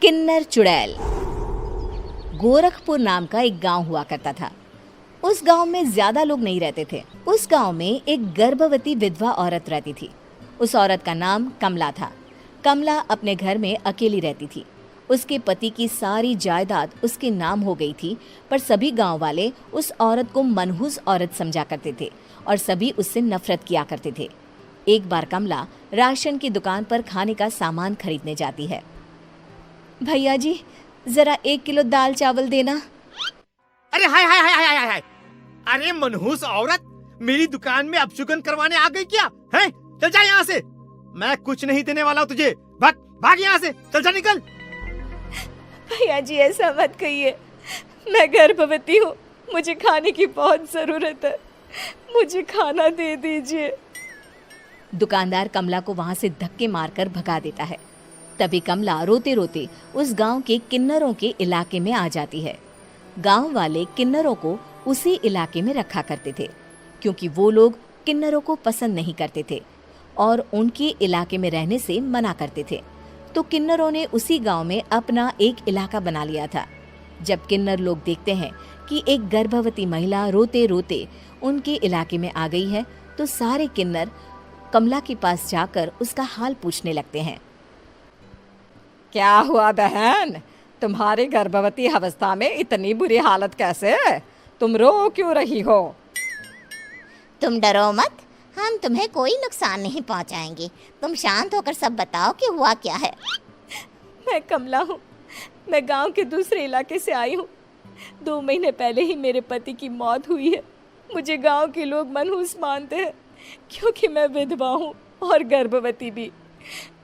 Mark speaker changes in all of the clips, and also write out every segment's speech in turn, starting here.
Speaker 1: किन्नर चुड़ैल। गोरखपुर नाम का एक गांव हुआ करता था। उस गांव में ज्यादा लोग नहीं रहते थे। उस गांव में एक गर्भवती विधवा औरत रहती थी। उस औरत का नाम कमला था। कमला अपने घर में अकेली रहती थी। उसके पति की सारी जायदाद उसके नाम हो गई थी, पर सभी गांव वाले उस औरत को मनहूस औरत समझा करते थे और सभी उससे नफरत किया करते थे। एक बार कमला राशन की दुकान पर खाने का सामान खरीदने जाती है। भैया जी, जरा 1 किलो दाल चावल देना।
Speaker 2: अरे हाय हाय हाय हाय हाय हाय! अरे मनहूस औरत, मेरी दुकान में अपशुगन करवाने आ गई क्या? हैं? चल जा यहाँ से। मैं कुछ नहीं देने वाला हूँ तुझे। भाग भाग यहाँ से, चल जा, निकल।
Speaker 1: भैया जी, ऐसा मत कहिए। मैं गर्भवती हूँ, मुझे खाने की बहुत जरूरत है। मुझे खाना दे दीजिए। दुकानदार कमला को वहां से धक्के मारकर भगा देता है। तभी कमला रोते रोते उस गांव के किन्नरों के इलाके में आ जाती है। गांव वाले किन्नरों को उसी इलाके में रखा करते थे, क्योंकि वो लोग किन्नरों को पसंद नहीं करते थे और उनके इलाके में रहने से मना करते थे। तो किन्नरों ने उसी गांव में अपना एक इलाका बना लिया था। जब किन्नर लोग देखते हैं कि एक गर्भवती महिला रोते रोते उनके इलाके में आ गई है, तो सारे किन्नर कमला के पास जाकर उसका हाल पूछने लगते हैं।
Speaker 3: क्या हुआ बहन, तुम्हारी गर्भवती अवस्था में इतनी बुरी हालत कैसे है? तुम रो क्यों रही हो?
Speaker 4: तुम डरो मत, हम तुम्हें कोई नुकसान नहीं पहुंचाएंगे। तुम शांत होकर सब बताओ कि हुआ क्या है।
Speaker 1: मैं कमला हूँ। मैं गांव के दूसरे इलाके से आई हूँ। 2 महीने पहले ही मेरे पति की मौत हुई है। मुझे गांव के लोग मनहूस मानते हैं, क्योंकि मैं विधवा हूँ और गर्भवती भी।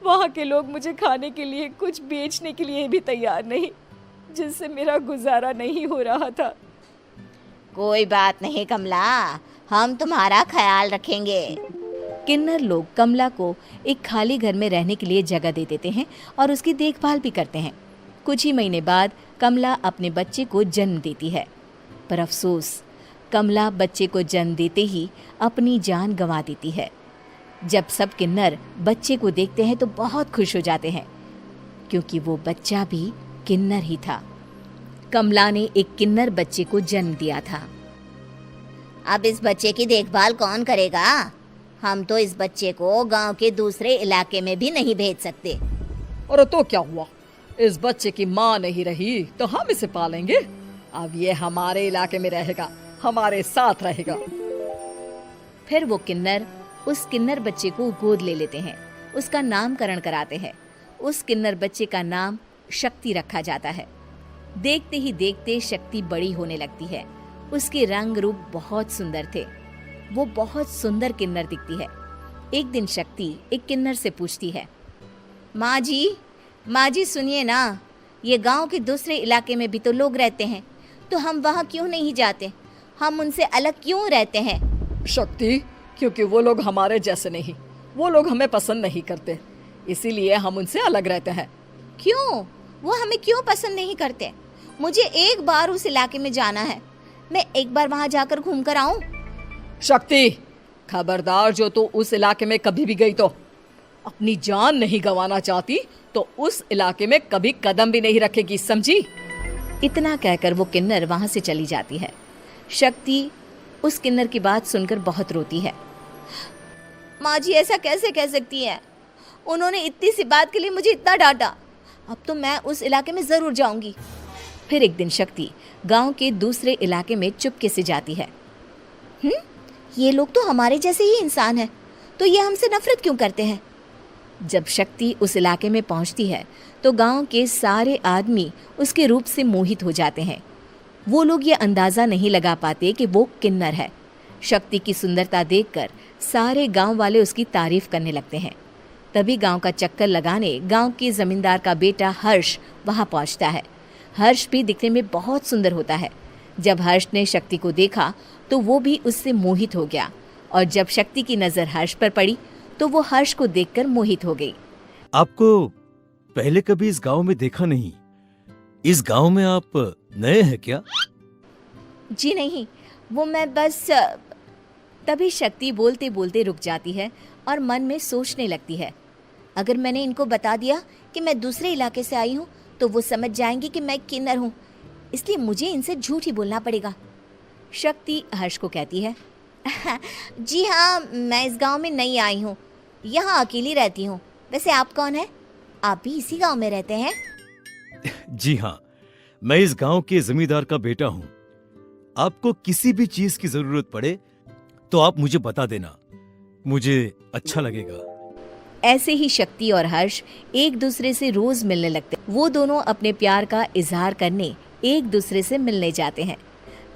Speaker 1: वहाँ के लोग मुझे खाने के लिए कुछ बेचने के लिए भी तैयार नहीं, जिससे मेरा गुजारा नहीं हो रहा था।
Speaker 4: कोई बात नहीं कमला, हम तुम्हारा ख्याल रखेंगे।
Speaker 1: किन्नर लोग कमला को एक खाली घर में रहने के लिए जगह दे देते हैं और उसकी देखभाल भी करते हैं। कुछ ही महीने बाद कमला अपने बच्चे को जन्म देती है, पर अफसोस, कमला बच्चे को जन्म देते ही अपनी जान गंवा देती है। जब सब किन्नर बच्चे को देखते हैं तो बहुत खुश हो जाते हैं, क्योंकि वो बच्चा भी किन्नर ही था। कमला ने एक किन्नर बच्चे को जन्म दिया था।
Speaker 4: अब इस बच्चे की देखभाल कौन करेगा? हम तो इस बच्चे को गांव के दूसरे इलाके में भी नहीं भेज सकते।
Speaker 3: और तो क्या हुआ, इस बच्चे की माँ नहीं रही तो हम इसे पालेंगे। अब ये हमारे इलाके में रहेगा, हमारे साथ रहेगा।
Speaker 1: फिर वो किन्नर उस किन्नर बच्चे को गोद ले लेते हैं, उसका नामकरण कराते हैं। उस किन्नर बच्चे का नाम शक्ति रखा जाता है। देखते ही देखते शक्ति बड़ी होने लगती है। उसके रंग रूप बहुत सुंदर थे। वो बहुत सुंदर किन्नर दिखती है। एक दिन शक्ति एक किन्नर से पूछती है, माँ जी सुनिए ना, ये गांव के दूसरे इलाके में भी तो लोग रहते हैं, तो हम वहाँ क्यों नहीं जाते? हम उनसे अलग क्यों रहते हैं?
Speaker 3: शक्ति, क्योंकि वो लोग हमारे जैसे नहीं, वो लोग हमें पसंद नहीं करते, इसीलिए हम उनसे अलग रहते हैं।
Speaker 4: क्यों? वो हमें क्यों पसंद नहीं करते? मुझे एक बार उस इलाके में जाना है। मैं एक बार वहाँ जाकर घूम कर आऊं।
Speaker 3: शक्ति, खबरदार, जो तू उस इलाके में कभी भी गई तो अपनी जान नहीं गंवाना चाहती तो उस इलाके में कभी कदम भी नहीं रखेगी, समझी?
Speaker 1: इतना कहकर वो किन्नर वहाँ से चली जाती है। शक्ति उस किन्नर की बात सुनकर बहुत रोती है।
Speaker 4: माँ जी, ऐसा कैसे कह सकती है? उन्होंने इतनी सी बात के लिए मुझे इतना डांटा। अब तो मैं उस इलाके में जरूर जाऊंगी।
Speaker 1: फिर एक दिन शक्ति गांव के दूसरे इलाके में चुपके से जाती है।
Speaker 4: ये लोग तो हमारे जैसे ही इंसान हैं, तो ये हमसे नफरत क्यों करते हैं?
Speaker 1: जब शक्ति उस इलाके में पहुंचती है तो गांव के सारे आदमी उसके रूप से मोहित हो जाते हैं। वो लोग ये अंदाजा नहीं लगा पाते कि वो किन्नर है। शक्ति की सुंदरता देखकर सारे गांव वाले उसकी तारीफ करने लगते हैं। तभी गांव का चक्कर लगाने गांव के जमींदार का बेटा हर्ष वहां पहुंचता है। हर्ष भी दिखने में बहुत सुंदर होता है। जब हर्ष ने शक्ति को देखा तो वो भी उससे मोहित हो गया, और जब शक्ति की नजर हर्ष पर पड़ी तो वो हर्ष को देखकर मोहित हो गई।
Speaker 5: आपको पहले कभी इस गांव में देखा नहीं। इस गांव में आप नए हैं क्या?
Speaker 1: जी नहीं, वो मैं बस। तभी शक्ति बोलते बोलते रुक जाती है और मन में सोचने लगती है, अगर मैंने इनको बता दिया कि मैं दूसरे इलाके से आई हूँ
Speaker 4: तो वो समझ जाएंगे कि मैं किन्नर हूँ, इसलिए मुझे इनसे झूठ ही बोलना पड़ेगा।
Speaker 1: शक्ति हर्ष को कहती है,
Speaker 4: जी हाँ, मैं इस गांव में नई आई हूँ, यहाँ अकेली रहती हूँ। वैसे आप कौन है? आप भी इसी गांव में रहते हैं?
Speaker 5: जी हाँ, मैं इस गांव के जमींदार का बेटा हूँ। आपको किसी भी चीज की जरूरत पड़े तो आप मुझे बता देना, मुझे अच्छा लगेगा।
Speaker 1: ऐसे ही शक्ति और हर्ष एक दूसरे से रोज मिलने लगते। वो दोनों अपने प्यार का इजहार करने एक दूसरे से मिलने जाते हैं।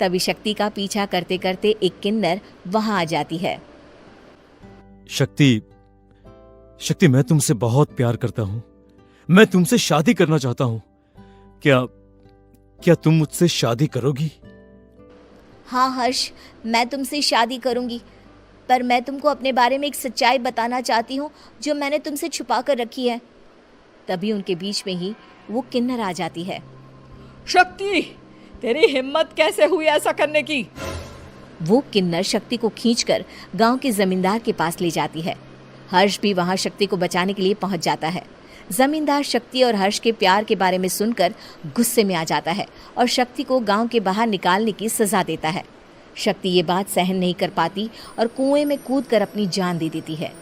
Speaker 1: तभी शक्ति का पीछा करते करते एक किन्नर वहां आ जाती है।
Speaker 5: शक्ति, शक्ति, मैं तुमसे बहुत प्यार करता हूँ। मैं तुमसे शादी करना चाहता हूँ। क्या तुम मुझसे शादी करोगी?
Speaker 4: हाँ हर्ष, मैं तुमसे शादी करूंगी, पर मैं तुमको अपने बारे में एक सच्चाई बताना चाहती हूँ जो मैंने तुमसे छुपा कर रखी है।
Speaker 1: तभी उनके बीच में ही वो किन्नर आ जाती है।
Speaker 3: शक्ति, तेरी हिम्मत कैसे हुई ऐसा करने की?
Speaker 1: वो किन्नर शक्ति को खींचकर गांव के जमींदार के पास ले जाती है। हर्ष भी वहां शक्ति को बचाने के लिए पहुंच जाता है। जमींदार शक्ति और हर्ष के प्यार के बारे में सुनकर गुस्से में आ जाता है और शक्ति को गांव के बाहर निकालने की सजा देता है। शक्ति ये बात सहन नहीं कर पाती और कुएं में कूदकर अपनी जान दे देती है।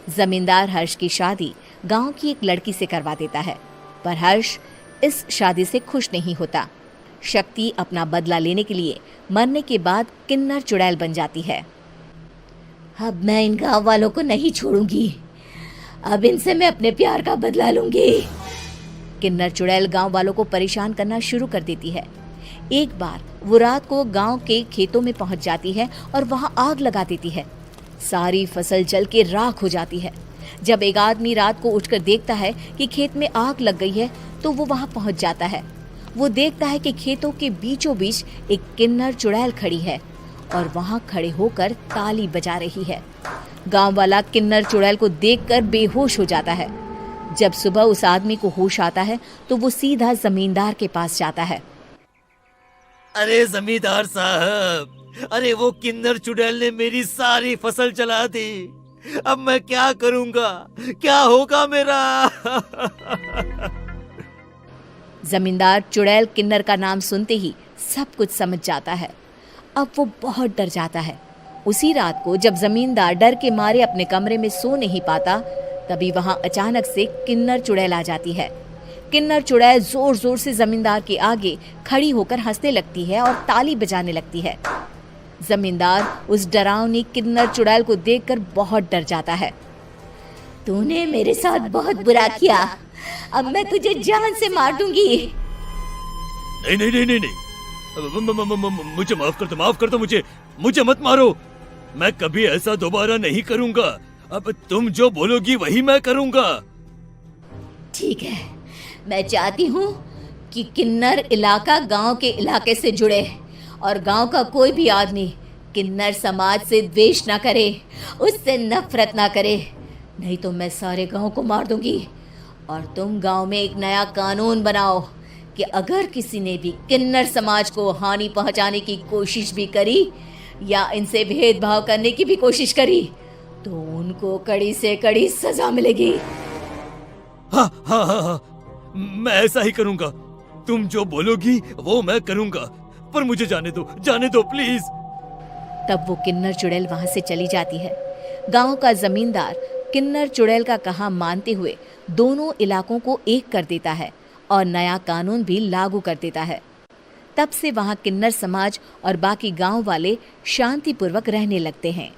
Speaker 1: जमींदार हर्ष की शादी गांव की एक लड़की से करवा देता है, पर हर्ष इस शादी से खुश नहीं होता। शक्ति अपना बदला लेने के लिए मरने के बाद किन्नर चुड़ैल बन जाती है।
Speaker 4: अब मैं इन गांव वालों को नहीं छोड़ूंगी, अब इनसे मैं अपने प्यार का बदला लूंगी।
Speaker 1: किन्नर चुड़ैल गांव वालों को परेशान करना शुरू कर देती है। एक बार वो रात को गांव के खेतों में पहुंच जाती है और वहां आग लगा देती है। सारी फसल जल के राख हो जाती है। जब एक आदमी रात को उठकर देखता है कि खेत में आग लग गई है तो वो वहां पहुंच जाता है। वो देखता है कि खेतों के बीचों बीच एक किन्नर चुड़ैल खड़ी है और वहां खड़े होकर ताली बजा रही है। गांव वाला किन्नर चुड़ैल को देखकर बेहोश हो जाता है। जब सुबह उस आदमी को होश आता है तो वो सीधा जमींदार के पास जाता है।
Speaker 5: अरे जमींदार साहब, अरे वो किन्नर चुड़ैल ने मेरी सारी फसल जला दी। अब मैं क्या करूंगा? क्या होगा मेरा?
Speaker 1: जमींदार चुड़ैल किन्नर का नाम सुनते ही सब कुछ समझ जाता है। अब वो बहुत डर जाता है। उसी रात को जब जमींदार डर के मारे अपने कमरे में सो नहीं पाता, तभी वहां अचानक से किन्नर चुड़ैल आ जाती है। किन्नर चुड़ैल जोर जोर से जमींदार के आगे खड़ी होकर हंसने लगती है और ताली बजाने लगती है। जमींदार उस डरावनी किन्नर चुड़ैल को देखकर बहुत डर जाता है।
Speaker 4: तूने मेरे साथ बहुत बुरा किया, अब मैं तुझे जान से मार दूंगी।
Speaker 5: नहीं नहीं नहीं नहीं नहीं, मुझे माफ कर दो, मुझे मत मारो। मैं कभी ऐसा दोबारा नहीं करूंगा। अब तुम जो बोलोगी वही मैं करूंगा।
Speaker 4: ठीक है, मैं चाहती हूँ कि किन्नर इलाका गांव के इलाके से जुड़े और गांव का कोई भी आदमी किन्नर समाज से द्वेष ना करे, उससे नफरत ना करे, नहीं तो मैं सारे गांव को मार दूंगी। और तुम गांव में एक नया कानून बनाओ कि अगर किसी ने भी किन्नर समाज को हानि पहुंचाने की कोशिश भी करी या इनसे भेदभाव करने की भी कोशिश करी तो उनको कड़ी से कड़ी सजा मिलेगी।
Speaker 5: हाँ हाँ हाँ हाँ, मैं ऐसा ही करूंगा। तुम जो बोलोगी वो मैं करूंगा, पर मुझे जाने दो प्लीज।
Speaker 1: तब वो किन्नर चुड़ैल वहां से चली जाती है। गांव का जमींदार किन्नर चुड़ैल का कहा मानते हुए दोनों इलाकों को एक कर देता है और नया कानून भी लागू कर देता है। तब से वहां किन्नर समाज और बाकी गांव वाले शांतिपूर्वक रहने लगते हैं।